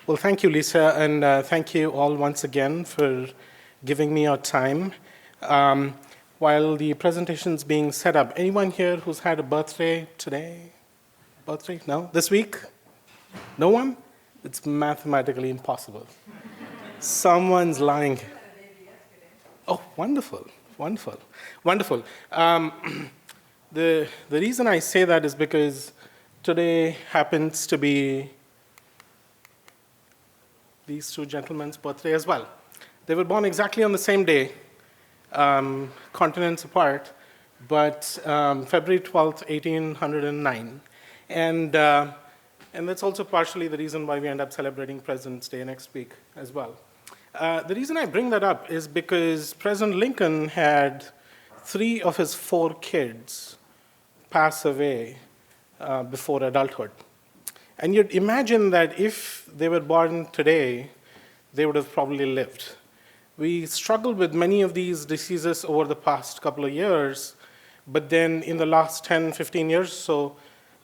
Well, thank you, Lisa, and thank you all once again for giving me your time. Um, while the presentation's being set up, anyone here who's had a birthday today? Birthday? No? This week? No one? It's mathematically impossible. Someone's lying. Oh, wonderful, wonderful, wonderful. The reason I say that is because today happens to be these two gentlemen's birthday as well. They were born exactly on the same day, continents apart, but February 12th, 1809. And that's also partially the reason why we end up celebrating President's Day next week as well. The reason I bring that up is because President Lincoln had 3 of his 4 kids pass away before adulthood. And you'd imagine that if they were born today, they would have probably lived. We struggled with many of these diseases over the past couple of years, but then in the last 10, 15 years or so,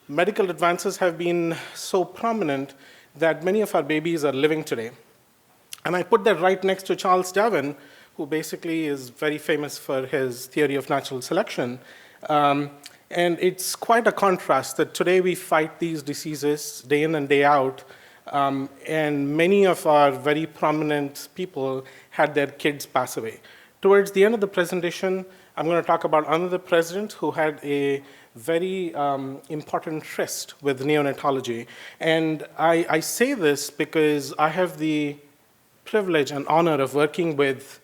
medical advances have been so prominent that many of our babies are living today. And I put that right next to Charles Darwin, who basically is very famous for his theory of natural selection. And it's quite a contrast that today we fight these diseases day in and day out, and many of our very prominent people had their kids pass away. Towards the end of the presentation, I'm going to talk about another president who had a very important tryst with neonatology. And I say this because I have the privilege and honor of working with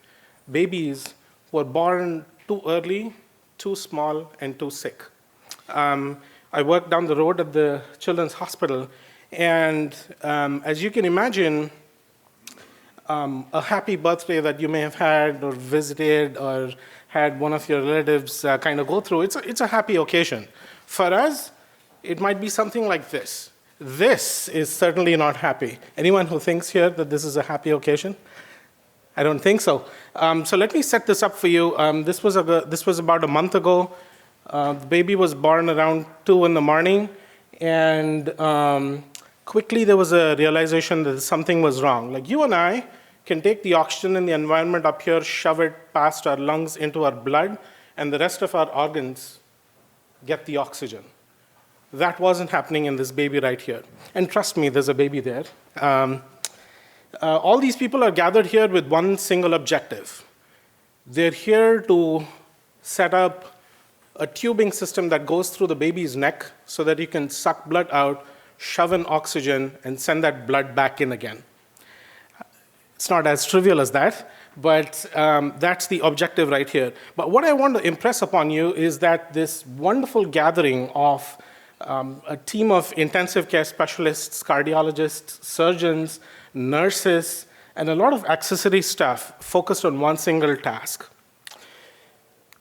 babies who were born too early, too small, and too sick. I work down the road at the Children's Hospital, and as you can imagine, a happy birthday that you may have had or visited or had one of your relatives kind of go through, it's a happy occasion. For us, it might be something like this. This is certainly not happy. Anyone who thinks here that this is a happy occasion? I don't think so. So let me set this up for you. This was about a month ago. The baby was born around 2 in the morning, and quickly there was a realization that something was wrong. Like you and I can take the oxygen in the environment up here, shove it past our lungs into our blood, and the rest of our organs get the oxygen. That wasn't happening in this baby right here. And trust me, there's a baby there. All these people are gathered here with one single objective. They're here to set up a tubing system that goes through the baby's neck so that you can suck blood out, shove in oxygen, and send that blood back in again. It's not as trivial as that, but that's the objective right here. But what I want to impress upon you is that this wonderful gathering of a team of intensive care specialists, cardiologists, surgeons, nurses, and a lot of accessory staff focused on one single task.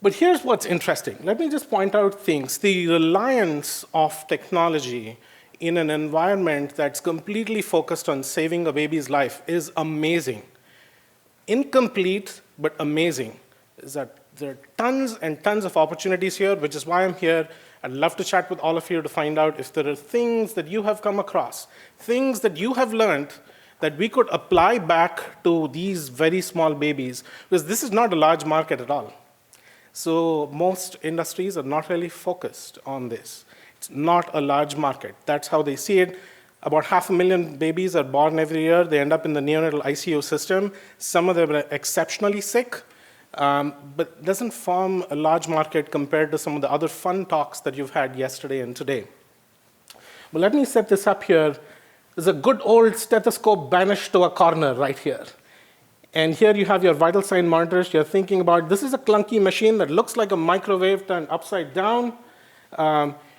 But here's what's interesting. Let me just point out things. The reliance of technology in an environment that's completely focused on saving a baby's life is amazing. Incomplete, but amazing. Is that there are tons and tons of opportunities here, which is why I'm here. I'd love to chat with all of you to find out if there are things that you have come across, things that you have learned that we could apply back to these very small babies, because this is not a large market at all. So most industries are not really focused on this. It's not a large market. That's how they see it. About 500,000 babies are born every year. They end up in the neonatal ICU system. Some of them are exceptionally sick, but doesn't form a large market compared to some of the other fun talks that you've had yesterday and today. But let me set this up here. There's a good old stethoscope banished to a corner right here. And here you have your vital sign monitors. You're thinking about, this is a clunky machine that looks like a microwave turned upside down.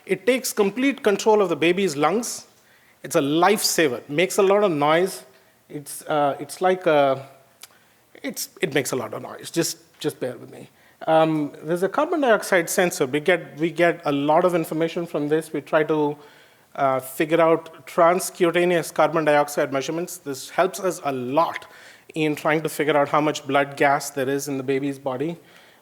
It takes complete control of the baby's lungs. It's a lifesaver. It makes a lot of noise. It makes a lot of noise. Just bear with me. There's a carbon dioxide sensor. We get a lot of information from this. We try to figure out transcutaneous carbon dioxide measurements. This helps us a lot in trying to figure out how much blood gas there is in the baby's body.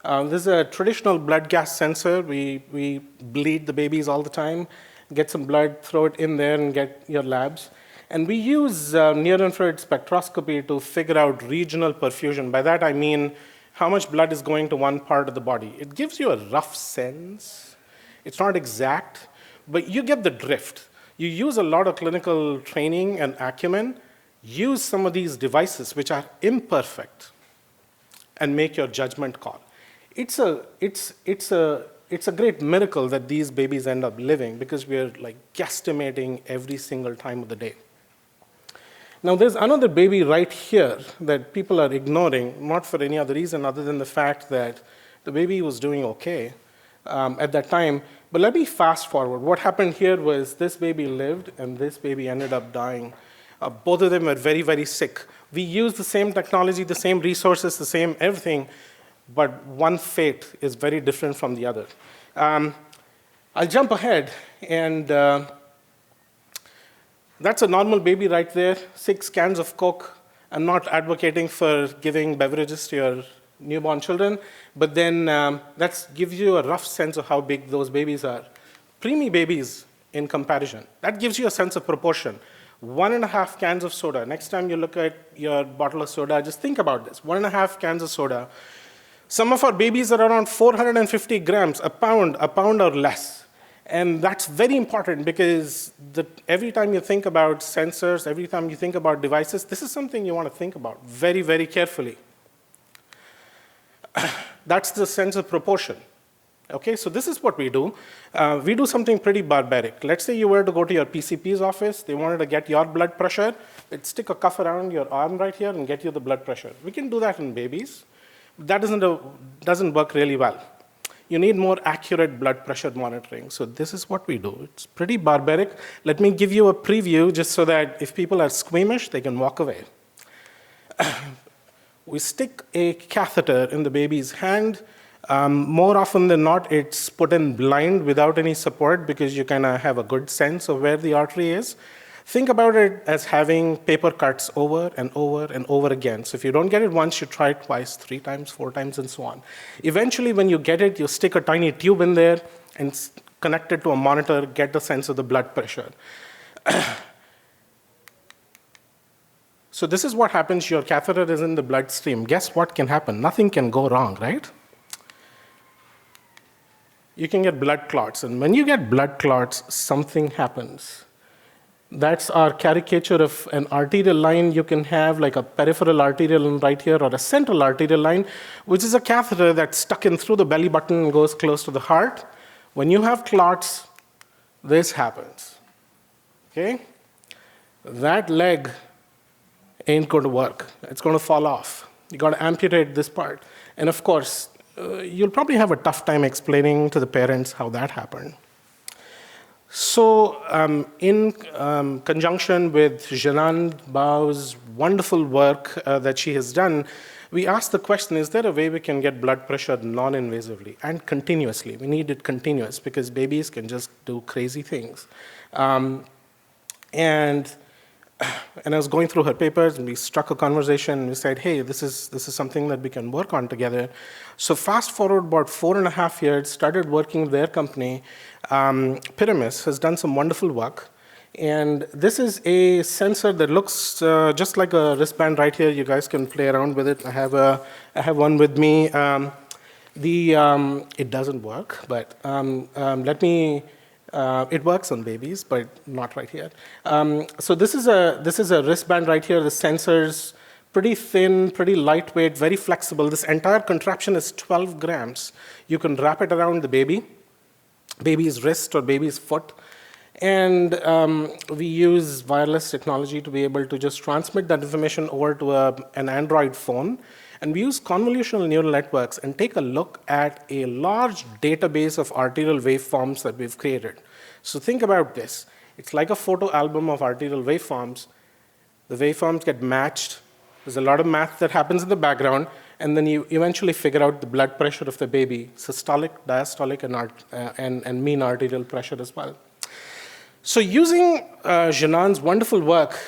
This is a traditional blood gas sensor. We bleed the babies all the time, get some blood, throw it in there, and get your labs. And we use near-infrared spectroscopy to figure out regional perfusion. By that, I mean how much blood is going to one part of the body. It gives you a rough sense. It's not exact, but you get the drift. You use a lot of clinical training and acumen, use some of these devices, which are imperfect, and make your judgment call. It's a great miracle that these babies end up living, because we're like guesstimating every single time of the day. Now, there's another baby right here that people are ignoring, not for any other reason other than the fact that the baby was doing okay at that time. But let me fast forward. What happened here was this baby lived, and this baby ended up dying. Both of them were very, very sick. We used the same technology, the same resources, the same everything, but one fate is very different from the other. I'll jump ahead, and that's a normal baby right there, 6 cans of Coke. I'm not advocating for giving beverages to your newborn children, but then that gives you a rough sense of how big those babies are. Preemie babies in comparison. That gives you a sense of proportion. 1.5 cans of soda. Next time you look at your bottle of soda, just think about this. 1.5 cans of soda. Some of our babies are around 450 grams, a pound or less. And that's very important, because every time you think about sensors, every time you think about devices, this is something you want to think about very, very carefully. That's the sense of proportion. Okay, so this is what we do. We do something pretty barbaric. Let's say you were to go to your PCP's office. They wanted to get your blood pressure. They'd stick a cuff around your arm right here and get you the blood pressure. We can do that in babies. That doesn't work really well. You need more accurate blood pressure monitoring. So this is what we do. It's pretty barbaric. Let me give you a preview just so that if people are squeamish, they can walk away. We stick a catheter in the baby's hand. More often than not, it's put in blind without any support, because you kind of have a good sense of where the artery is. Think about it as having paper cuts over and over and over again. So if you don't get it once, you try it twice, 3 times, 4 times, and so on. Eventually, when you get it, you stick a tiny tube in there and connect it to a monitor, get the sense of the blood pressure. So this is what happens. Your catheter is in the bloodstream. Guess what can happen? Nothing can go wrong, right? You can get blood clots. And when you get blood clots, something happens. That's our caricature of an arterial line. You can have like a peripheral arterial line right here, or a central arterial line, which is a catheter that's stuck in through the belly button and goes close to the heart. When you have clots, this happens. Okay? That leg ain't going to work. It's going to fall off. You got to amputate this part. And of course, you'll probably have a tough time explaining to the parents how that happened. So in conjunction with Jeanne Bao's wonderful work that she has done, we asked the question, is there a way we can get blood pressure non-invasively and continuously? We need it continuous, because babies can just do crazy things. And I was going through her papers, and we struck a conversation, and we said, hey, this is something that we can work on together. So fast forward about 4.5 years, started working with their company. Pyramis has done some wonderful work. And this is a sensor that looks just like a wristband right here. You guys can play around with it. I have one with me. It doesn't work, but it works on babies, but not right here. So this is a wristband right here. The sensor's pretty thin, pretty lightweight, very flexible. This entire contraption is 12 grams. You can wrap it around the baby's wrist or baby's foot. And we use wireless technology to be able to just transmit that information over to an Android phone. And we use convolutional neural networks and take a look at a large database of arterial waveforms that we've created. So think about this. It's like a photo album of arterial waveforms. The waveforms get matched. There's a lot of math that happens in the background. And then you eventually figure out the blood pressure of the baby, systolic, diastolic, and mean arterial pressure as well. So using Jeanne's wonderful work,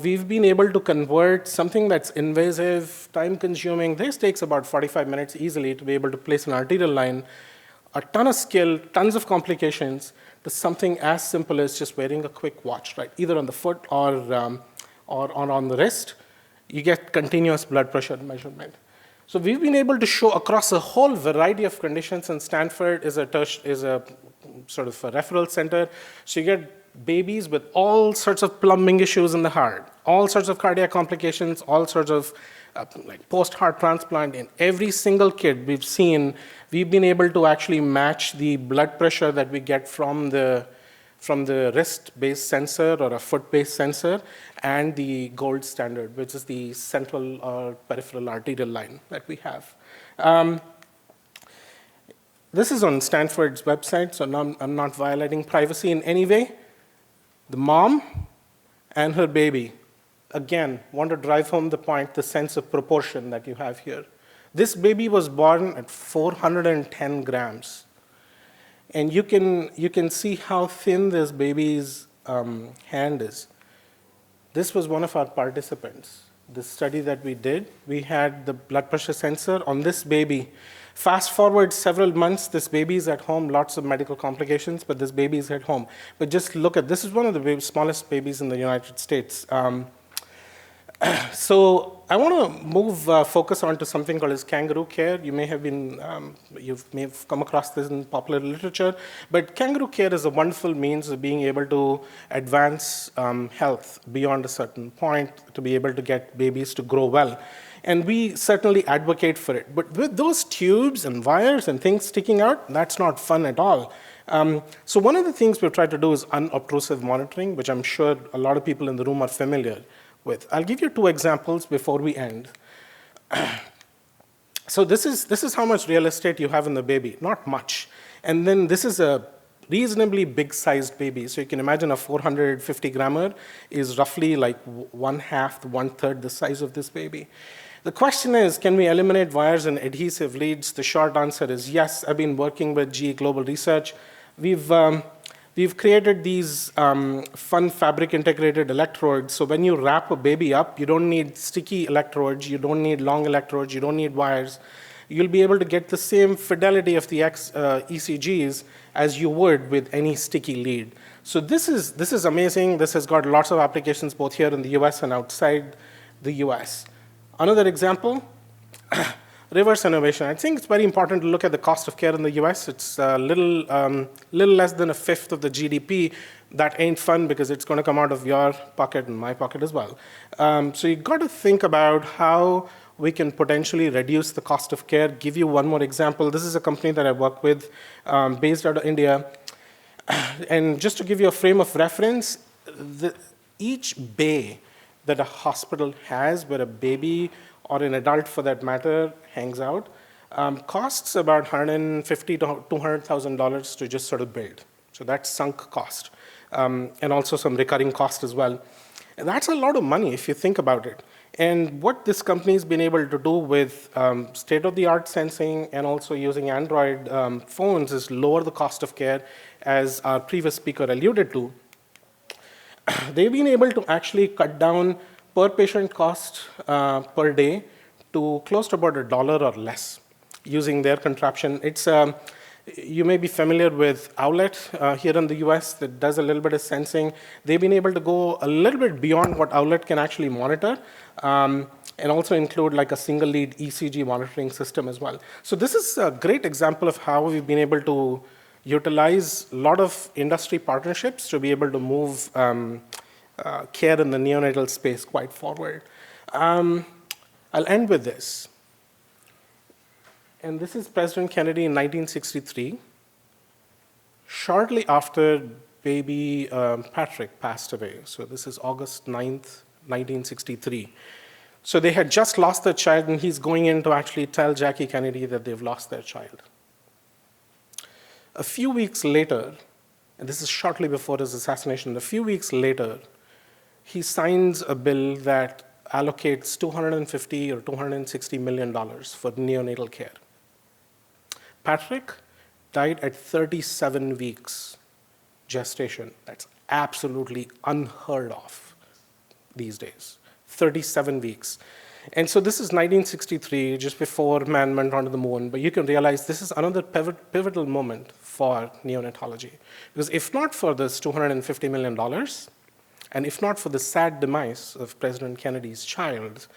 we've been able to convert something that's invasive, time-consuming. This takes about 45 minutes easily to be able to place an arterial line, a ton of skill, tons of complications, to something as simple as just wearing a quick watch, right? Either on the foot or on the wrist, you get continuous blood pressure measurement. So we've been able to show across a whole variety of conditions, and Stanford is a sort of a referral center. So you get babies with all sorts of plumbing issues in the heart, all sorts of cardiac complications, all sorts of like post-heart transplant. In every single kid we've seen, we've been able to actually match the blood pressure that we get from the wrist-based sensor or a foot-based sensor and the gold standard, which is the central or peripheral arterial line that we have. This is on Stanford's website, so now I'm not violating privacy in any way. The mom and her baby, again, want to drive home the point, the sense of proportion that you have here. This baby was born at 410 grams. And you can see how thin this baby's hand is. This was one of our participants. The study that we did, we had the blood pressure sensor on this baby. Fast forward several months, this baby is at home, lots of medical complications, but this baby is at home. But just look at, this is one of the smallest babies in the United States. So I want to move focus onto something called as Kangaroo Care. You may have come across this in popular literature, but Kangaroo Care is a wonderful means of being able to advance health beyond a certain point, to be able to get babies to grow well. And we certainly advocate for it. But with those tubes and wires and things sticking out, that's not fun at all. So one of the things we've tried to do is unobtrusive monitoring, which I'm sure a lot of people in the room are familiar with. I'll give you two examples before we end. So this is how much real estate you have in the baby, not much. And then this is a reasonably big-sized baby. So you can imagine a 450 grammer is roughly like 1/2, 1/3 the size of this baby. The question is, can we eliminate wires and adhesive leads? The short answer is yes. I've been working with GE Global Research. We've created these fun fabric integrated electrodes. So when you wrap a baby up, you don't need sticky electrodes, you don't need long electrodes, you don't need wires. You'll be able to get the same fidelity of the ECGs as you would with any sticky lead. So this is amazing. This has got lots of applications both here in the US and outside the US. Another example, reverse innovation. I think it's very important to look at the cost of care in the US. It's a little less than 1/5 of the GDP. That ain't fun because it's going to come out of your pocket and my pocket as well. So you've got to think about how we can potentially reduce the cost of care. Give you one more example. This is a company that I work with based out of India. And just to give you a frame of reference, each bay that a hospital has where a baby or an adult for that matter hangs out, costs about $150,000 to $200,000 to just sort of build. So that's sunk cost, and also some recurring cost as well. And that's a lot of money if you think about it. And what this company's been able to do with state-of-the-art sensing and also using Android phones is lower the cost of care, as our previous speaker alluded to. They've been able to actually cut down per patient cost per day to close to about $1 or less using their contraption. It's you may be familiar with Owlet here in the US that does a little bit of sensing. They've been able to go a little bit beyond what Owlet can actually monitor, and also include like a single lead ECG monitoring system as well. So this is a great example of how we've been able to utilize a lot of industry partnerships to be able to move care in the neonatal space quite forward. I'll end with this. And this is President Kennedy in 1963. Shortly after baby Patrick passed away, so this is August 9th, 1963. So they had just lost their child, and he's going in to actually tell Jackie Kennedy that they've lost their child. A few weeks later, and this is shortly before his assassination, a few weeks later, he signs a bill that allocates $250 or $260 million for neonatal care. Patrick died at 37 weeks gestation. That's absolutely unheard of these days. 37 weeks. And so this is 1963, just before man went onto the moon. But you can realize this is another pivotal moment for neonatology. Because if not for this $250 million, and if not for the sad demise of President Kennedy's child,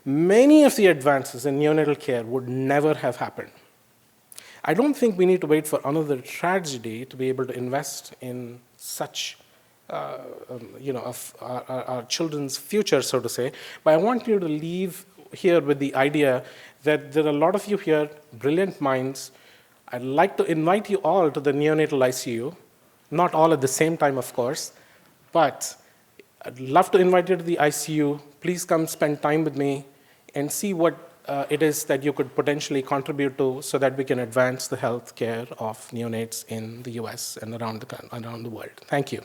many of the advances in neonatal care would never have happened. I don't think we need to wait for another tragedy to be able to invest in such, our children's future, so to say. But I want you to leave here with the idea that there are a lot of you here, brilliant minds. I'd like to invite you all to the neonatal ICU, not all at the same time, of course, but I'd love to invite you to the ICU. Please come spend time with me and see what it is that you could potentially contribute to so that we can advance the health care of neonates in the US and around the world. Thank you.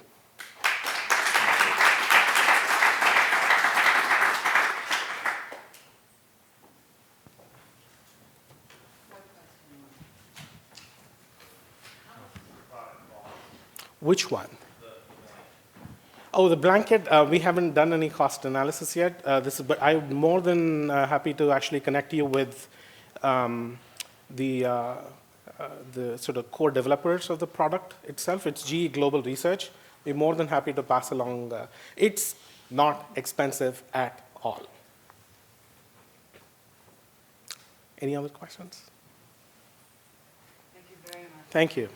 Which one? Oh, the blanket, we haven't done any cost analysis yet. But I'm more than happy to actually connect you with the sort of core developers of the product itself. It's GE Global Research. We're more than happy to pass along. It's not expensive at all. Any other questions? Thank you very much. Thank you.